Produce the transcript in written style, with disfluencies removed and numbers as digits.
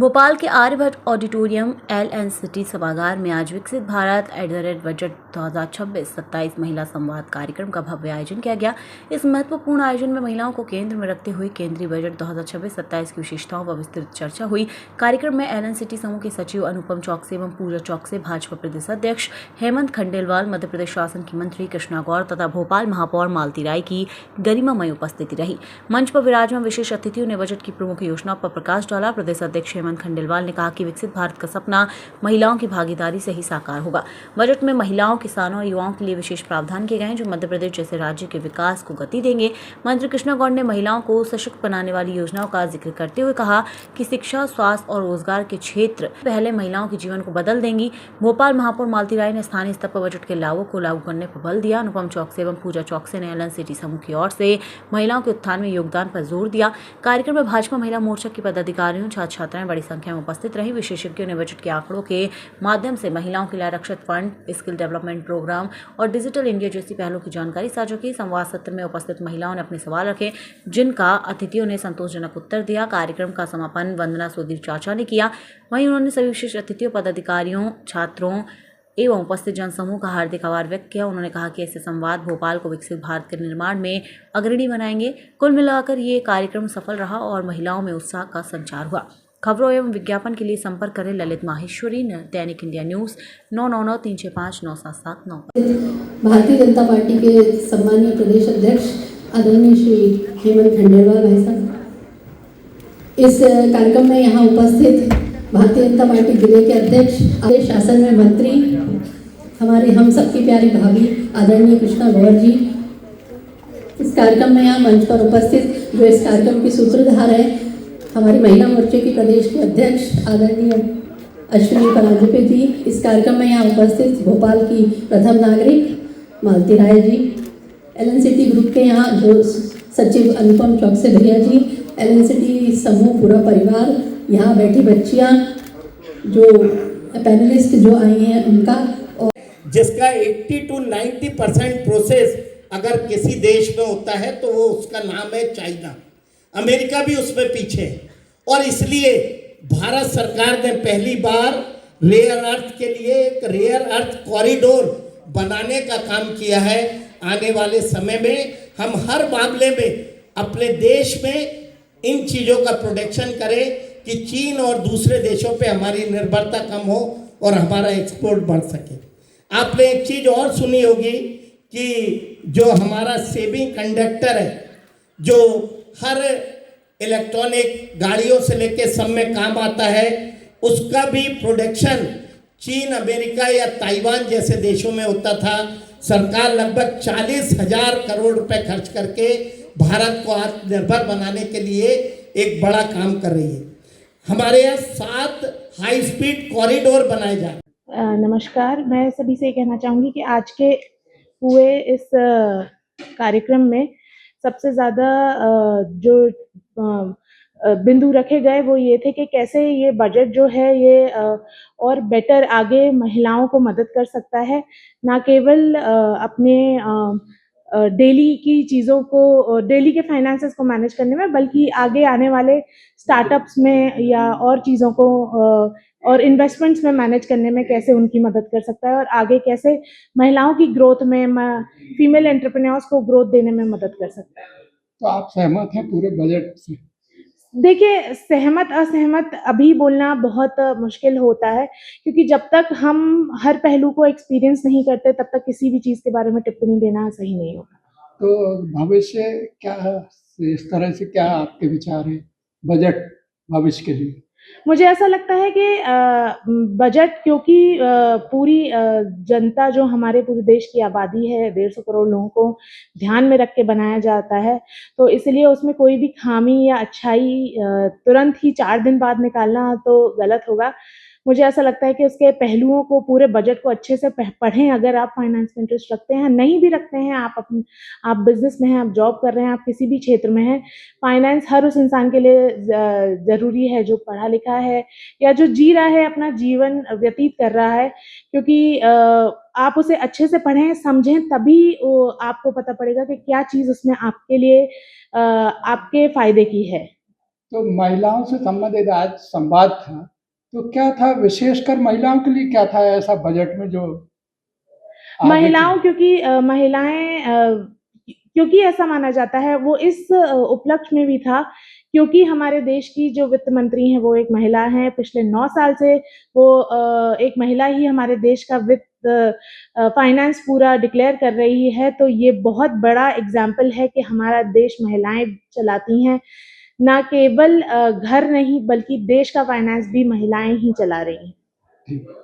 भोपाल के Aryabhata auditorium L city सभागार में आज विकसित भारत बजट 2026-27 महिला संवाद कार्यक्रम का भव्य आयोजन किया गया। इस महत्वपूर्ण आयोजन में महिलाओं को केंद्र में रखते हुए केंद्रीय बजट 2026-27 की विशेषताओं पर विस्तृत चर्चा हुई। कार्यक्रम में एल सिटी समूह के सचिव अनुपम चौकसे एवं पूजा चौकसे, भाजपा प्रदेश अध्यक्ष हेमंत खंडेलवाल, मध्य प्रदेश शासन की मंत्री कृष्णा गौर तथा भोपाल महापौर मालती राय की गरिमामय उपस्थिति रही। मंच पर विराजमान विशेष अतिथियों ने बजट की प्रमुख योजनाओं पर प्रकाश डाला। प्रदेश अध्यक्ष हेमंत खंडेलवाल ने कहा कि विकसित भारत का सपना महिलाओं की भागीदारी से ही साकार होगा। बजट में महिलाओं, किसानों और युवाओं के लिए विशेष प्रावधान किए गए हैं जो मध्य प्रदेश जैसे राज्य के विकास को गति देंगे। मंत्री कृष्णा गौड़ ने महिलाओं को सशक्त बनाने वाली योजनाओं का जिक्र करते हुए कहा कि शिक्षा, स्वास्थ्य और रोजगार के क्षेत्र पहले महिलाओं के जीवन को बदल देंगी। भोपाल महापौर मालती राय ने स्थानीय स्तर पर बजट के लाभों को लागू करने पर बल दिया। अनुपम चौकसे एवं पूजा चौकसे ने एल सिटी समूह की ओर से महिलाओं के उत्थान में योगदान पर जोर दिया। कार्यक्रम में भाजपा महिला मोर्चा के पदाधिकारियों, छात्र छात्राएं बड़ी संख्या में उपस्थित रही। विशेषज्ञों ने बजट के आंकड़ों के माध्यम से महिलाओं के लिए आरक्षित फंड, स्किल डेवलपमेंट प्रोग्राम और डिजिटल इंडिया जैसी पहलों की जानकारी साझा की। संवाद सत्र में उपस्थित महिलाओं ने अपने सवाल रखे जिनका अतिथियों ने संतोषजनक उत्तर दिया। कार्यक्रम का समापन वंदना सुधीर चाचा ने किया। वहीं उन्होंने सभी विशेष अतिथियों, पदाधिकारियों, छात्रों एवं उपस्थित जनसमूह का हार्दिक आभार व्यक्त किया। उन्होंने कहा कि ऐसे संवाद भोपाल को विकसित भारत के निर्माण में अग्रणी बनाएंगे। कुल मिलाकर ये कार्यक्रम सफल रहा और महिलाओं में उत्साह का संचार हुआ। खबरों एवं विज्ञापन के लिए संपर्क करें ललित माहेश्वरी, दैनिक India news 9993599799। Bharatiya Janata party के सम्मानीय प्रदेश अध्यक्ष आदरणीय श्री हेमंत खंडेलवाल भाई साहब, इस कार्यक्रम में यहाँ उपस्थित भारतीय जनता पार्टी जिले के अध्यक्ष, शासन में मंत्री, हमारी हम सबकी प्यारी भाभी आदरणीय कृष्णा गौर जी, इस कार्यक्रम में यहाँ मंच पर उपस्थित जो इस कार्यक्रम की सूत्रधार है, हमारी महिला मोर्चे की प्रदेश के अध्यक्ष आदरणीय अश्विनी परांजपे जी, इस कार्यक्रम में यहाँ उपस्थित भोपाल की प्रथम नागरिक मालती Rai ji, L city group के यहाँ जो सचिव अनुपम चौकसे भैया जी, एल सिटी समूह पूरा परिवार, यहाँ बैठी बच्चियाँ, जो पैनलिस्ट जो आई हैं उनका, और जिसका 80 to 90% प्रोसेस अगर किसी देश में होता है तो वो उसका नाम है चाइना। अमेरिका भी उसमें पीछे है और इसलिए भारत सरकार ने पहली बार रेयर अर्थ के लिए एक रेयर अर्थ कॉरिडोर बनाने का काम किया है। आने वाले समय में हम हर मामले में अपने देश में इन चीज़ों का प्रोटेक्शन करें कि चीन और दूसरे देशों पे हमारी निर्भरता कम हो और हमारा एक्सपोर्ट बढ़ सके। आपने एक चीज़ और सुनी होगी कि जो हमारा सेमी कंडक्टर है, जो हर इलेक्ट्रॉनिक गाड़ियों से लेके सब में काम आता है, उसका भी प्रोडक्शन चीन, अमेरिका या ताइवान जैसे देशों में होता था। सरकार लगभग 40,000 करोड़ रुपए खर्च करके भारत को आत्मनिर्भर बनाने के लिए एक बड़ा काम कर रही है। हमारे यहाँ 7 हाई स्पीड कॉरिडोर बनाए जा रहे हैं। नमस्कार, मैं सभी से कहना चाहूँगी कि आज के हुए इस कार्यक्रम में सबसे ज़्यादा जो बिंदु रखे गए वो ये थे कि कैसे ये बजट जो है ये और बेटर आगे महिलाओं को मदद कर सकता है, ना केवल अपने डेली की चीज़ों को, डेली के फाइनेंसेस को मैनेज करने में, बल्कि आगे आने वाले स्टार्टअप्स में या और चीज़ों को और इन्वेस्टमेंट्स में मैनेज करने में कैसे उनकी मदद कर सकता है और आगे कैसे महिलाओं की ग्रोथ में, फीमेल एंटरप्रेन्योर्स को ग्रोथ देने में मदद कर सकता है। तो आप सहमत हैं पूरे बजट से? देखिए, सहमत असहमत अभी बोलना बहुत मुश्किल होता है, क्योंकि जब तक हम हर पहलू को एक्सपीरियंस नहीं करते तब तक किसी भी चीज़ के बारे में टिप्पणी देना सही नहीं होगा। तो भविष्य क्या है, इस तरह से क्या आपके विचार हैं बजट भविष्य के लिए? मुझे ऐसा लगता है कि बजट, क्योंकि पूरी जनता जो हमारे पूरे देश की आबादी है, 150 करोड़ लोगों को ध्यान में रख के बनाया जाता है, तो इसलिए उसमें कोई भी खामी या अच्छाई तुरंत ही 4 दिन बाद निकालना तो गलत होगा। मुझे ऐसा लगता है कि उसके पहलुओं को, पूरे बजट को अच्छे से पढ़ें। अगर आप फाइनेंस में इंटरेस्ट रखते हैं, नहीं भी रखते हैं, आप बिजनेस में हैं, आप जॉब कर रहे हैं, आप किसी भी क्षेत्र में हैं, फाइनेंस हर उस इंसान के लिए ज़रूरी है जो पढ़ा लिखा है या जो जी रहा है, अपना जीवन व्यतीत कर रहा है, क्योंकि आप उसे अच्छे से पढ़ें, समझें, तभी आपको पता पड़ेगा कि क्या चीज़ उसमें आपके लिए आपके फ़ायदे की है। तो महिलाओं से संबंधित आज संवाद था, तो क्या था विशेषकर महिलाओं के लिए, क्या था ऐसा बजट में जो आगे महिलाओं क्योंकि ऐसा माना जाता है, वो इस उपलक्ष्य में भी था क्योंकि हमारे देश की जो वित्त मंत्री हैं वो एक महिला हैं। पिछले 9 साल से वो एक महिला ही हमारे देश का फाइनेंस पूरा डिक्लेयर कर रही है, तो ये बहुत बड़ा एग्जाम्पल है कि हमारा देश महिलाएं चलाती हैं। ना केवल घर नहीं बल्कि देश का फाइनेंस भी महिलाएं ही चला रही हैं। ठीक।